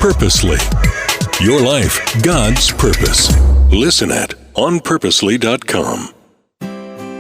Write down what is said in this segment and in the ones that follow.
Purposely. Your life, God's purpose. Listen at onpurposely.com.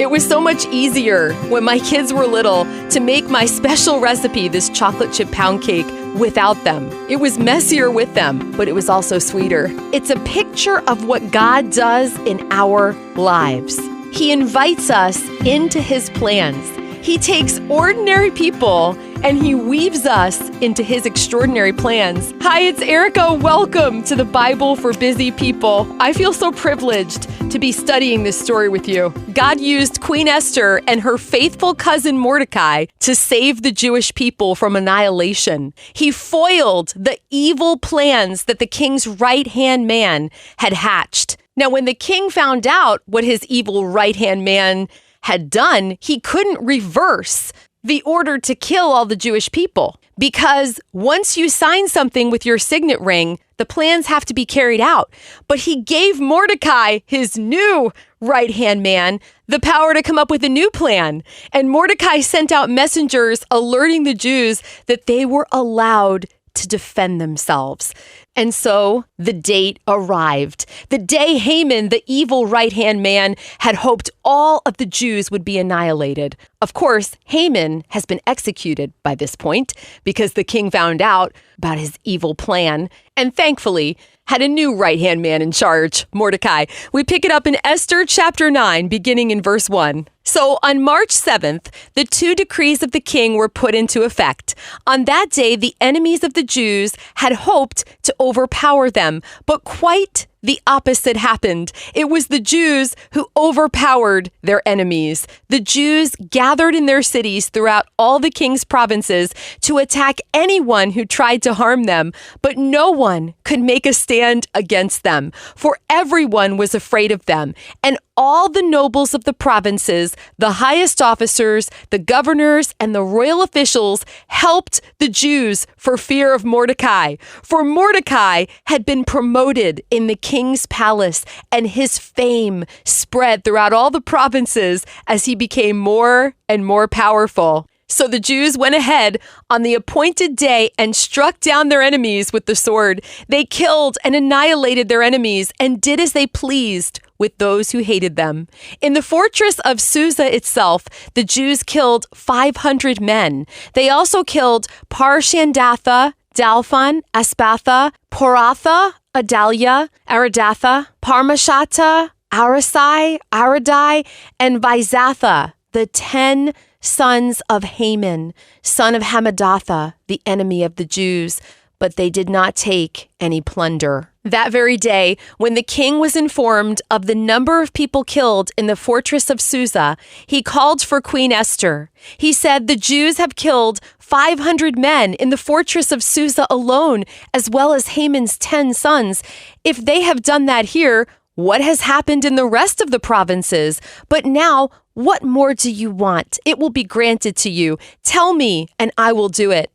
It was so much easier when my kids were little to make my special recipe, this chocolate chip pound cake, without them. It was messier with them, but it was also sweeter. It's a picture of what God does in our lives. He invites us into His plans. He takes ordinary people and He weaves us into His extraordinary plans. Hi, it's Erica. Welcome to the Bible for Busy People. I feel so privileged to be studying this story with you. God used Queen Esther and her faithful cousin Mordecai to save the Jewish people from annihilation. He foiled the evil plans that the king's right-hand man had hatched. Now, when the king found out what his evil right-hand man had done, he couldn't reverse the order to kill all the Jewish people. Because once you sign something with your signet ring, the plans have to be carried out. But he gave Mordecai, his new right-hand man, the power to come up with a new plan. And Mordecai sent out messengers alerting the Jews that they were allowed to defend themselves. And so the date arrived. The day Haman, the evil right-hand man, had hoped all of the Jews would be annihilated. Of course, Haman has been executed by this point because the king found out about his evil plan and thankfully had a new right-hand man in charge, Mordecai. We pick it up in Esther chapter 9, beginning in verse 1. So on March 7th, the 2 decrees of the king were put into effect. On that day, the enemies of the Jews had hoped to overpower them, but quite the opposite happened. It was the Jews who overpowered their enemies. The Jews gathered in their cities throughout all the king's provinces to attack anyone who tried to harm them, but no one could make a stand against them, for everyone was afraid of them. And all the nobles of the provinces, the highest officers, the governors, and the royal officials helped the Jews for fear of Mordecai. For Mordecai had been promoted in the king's palace, and his fame spread throughout all the provinces as he became more and more powerful. So the Jews went ahead on the appointed day and struck down their enemies with the sword. They killed and annihilated their enemies and did as they pleased with those who hated them. In the fortress of Susa itself, the Jews killed 500 men. They also killed Parshandatha, Dalphon, Aspatha, Poratha, Adalia, Aradatha, Parmashata, Arasai, Aradai, and Vizatha, the 10 sons of Haman, son of Hammedatha, the enemy of the Jews, but they did not take any plunder. That very day, when the king was informed of the number of people killed in the fortress of Susa, he called for Queen Esther. He said, "The Jews have killed 500 men in the fortress of Susa alone, as well as Haman's 10 sons. If they have done that here, what has happened in the rest of the provinces? But now, what more do you want? It will be granted to you. Tell me, and I will do it."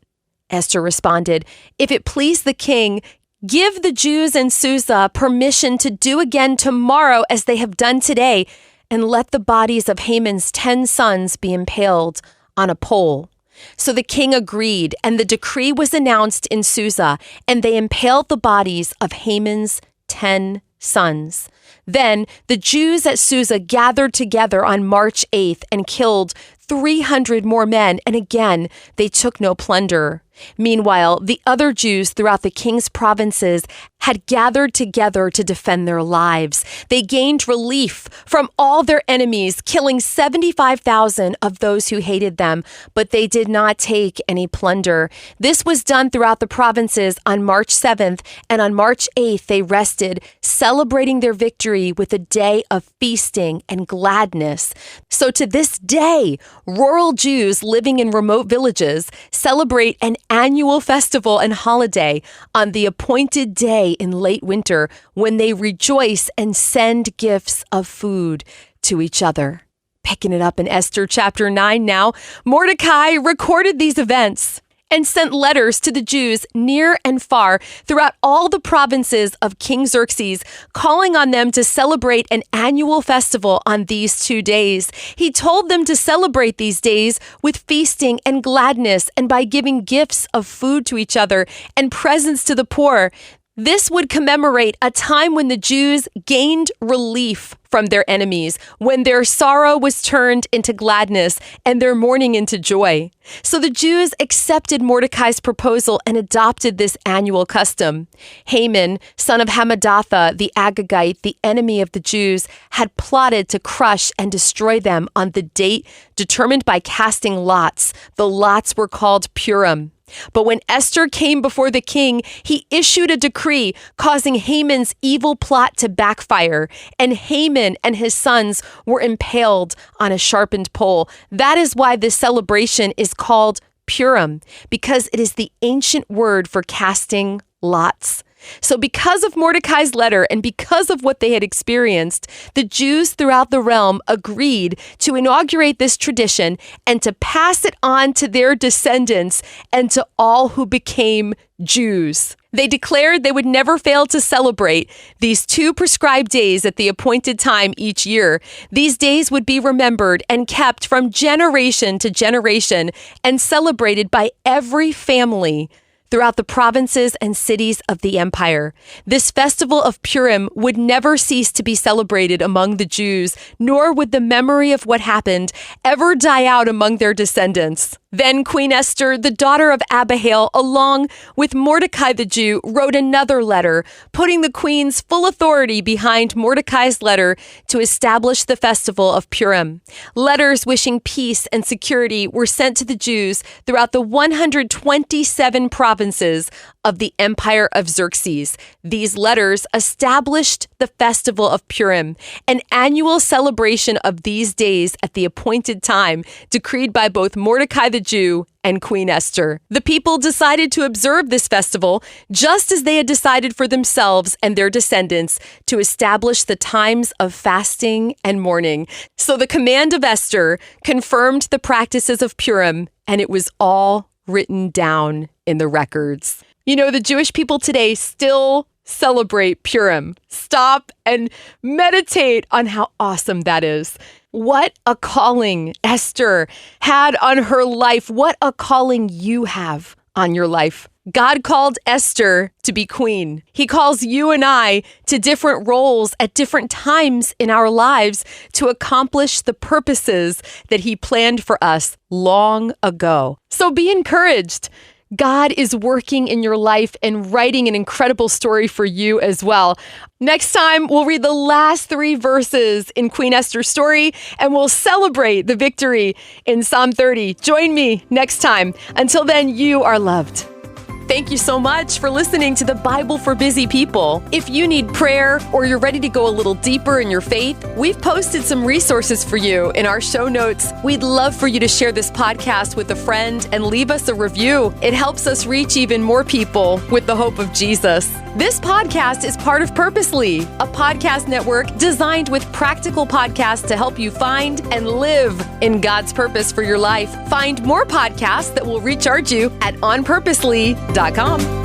Esther responded, "If it please the king, give the Jews in Susa permission to do again tomorrow as they have done today, and let the bodies of Haman's 10 sons be impaled on a pole." So the king agreed, and the decree was announced in Susa, and they impaled the bodies of Haman's 10 sons. Then the Jews at Susa gathered together on March 8th and killed 300 more men, and again, they took no plunder. Meanwhile, the other Jews throughout the king's provinces had gathered together to defend their lives. They gained relief from all their enemies, killing 75,000 of those who hated them, but they did not take any plunder. This was done throughout the provinces on March 7th, and on March 8th they rested, celebrating their victory with a day of feasting and gladness. So to this day, rural Jews living in remote villages celebrate an annual festival and holiday on the appointed day in late winter when they rejoice and send gifts of food to each other. Picking it up in Esther chapter 9 now, Mordecai recorded these events. and sent letters to the Jews near and far throughout all the provinces of King Xerxes, calling on them to celebrate an annual festival on these 2 days. He told them to celebrate these days with feasting and gladness and by giving gifts of food to each other and presents to the poor. This would commemorate a time when the Jews gained relief from their enemies, when their sorrow was turned into gladness and their mourning into joy. So the Jews accepted Mordecai's proposal and adopted this annual custom. Haman, son of Hammedatha, the Agagite, the enemy of the Jews, had plotted to crush and destroy them on the date determined by casting lots. The lots were called Purim. But when Esther came before the king, he issued a decree causing Haman's evil plot to backfire, and Haman and his sons were impaled on a sharpened pole. That is why this celebration is called Purim, because it is the ancient word for casting lots. So because of Mordecai's letter and because of what they had experienced, the Jews throughout the realm agreed to inaugurate this tradition and to pass it on to their descendants and to all who became Jews. They declared they would never fail to celebrate these 2 prescribed days at the appointed time each year. These days would be remembered and kept from generation to generation and celebrated by every family throughout the provinces and cities of the empire. This festival of Purim would never cease to be celebrated among the Jews, nor would the memory of what happened ever die out among their descendants. Then Queen Esther, the daughter of Abihail, along with Mordecai the Jew, wrote another letter, putting the queen's full authority behind Mordecai's letter to establish the festival of Purim. Letters wishing peace and security were sent to the Jews throughout the 127 provinces of the empire of Xerxes. These letters established the festival of Purim, an annual celebration of these days at the appointed time, decreed by both Mordecai the Jew and Queen Esther. The people decided to observe this festival just as they had decided for themselves and their descendants to establish the times of fasting and mourning. So the command of Esther confirmed the practices of Purim, and it was all written down in the records. You know, the Jewish people today still celebrate Purim. Stop and meditate on how awesome that is. What a calling Esther had on her life. What a calling you have on your life. God called Esther to be queen. He calls you and I to different roles at different times in our lives to accomplish the purposes that he planned for us long ago. So be encouraged. God is working in your life and writing an incredible story for you as well. Next time, we'll read the last 3 verses in Queen Esther's story, and we'll celebrate the victory in Psalm 30. Join me next time. Until then, you are loved. Thank you so much for listening to the Bible for Busy People. If you need prayer or you're ready to go a little deeper in your faith, we've posted some resources for you in our show notes. We'd love for you to share this podcast with a friend and leave us a review. It helps us reach even more people with the hope of Jesus. This podcast is part of Purposely, a podcast network designed with practical podcasts to help you find and live in God's purpose for your life. Find more podcasts that will recharge you at onpurposely.com.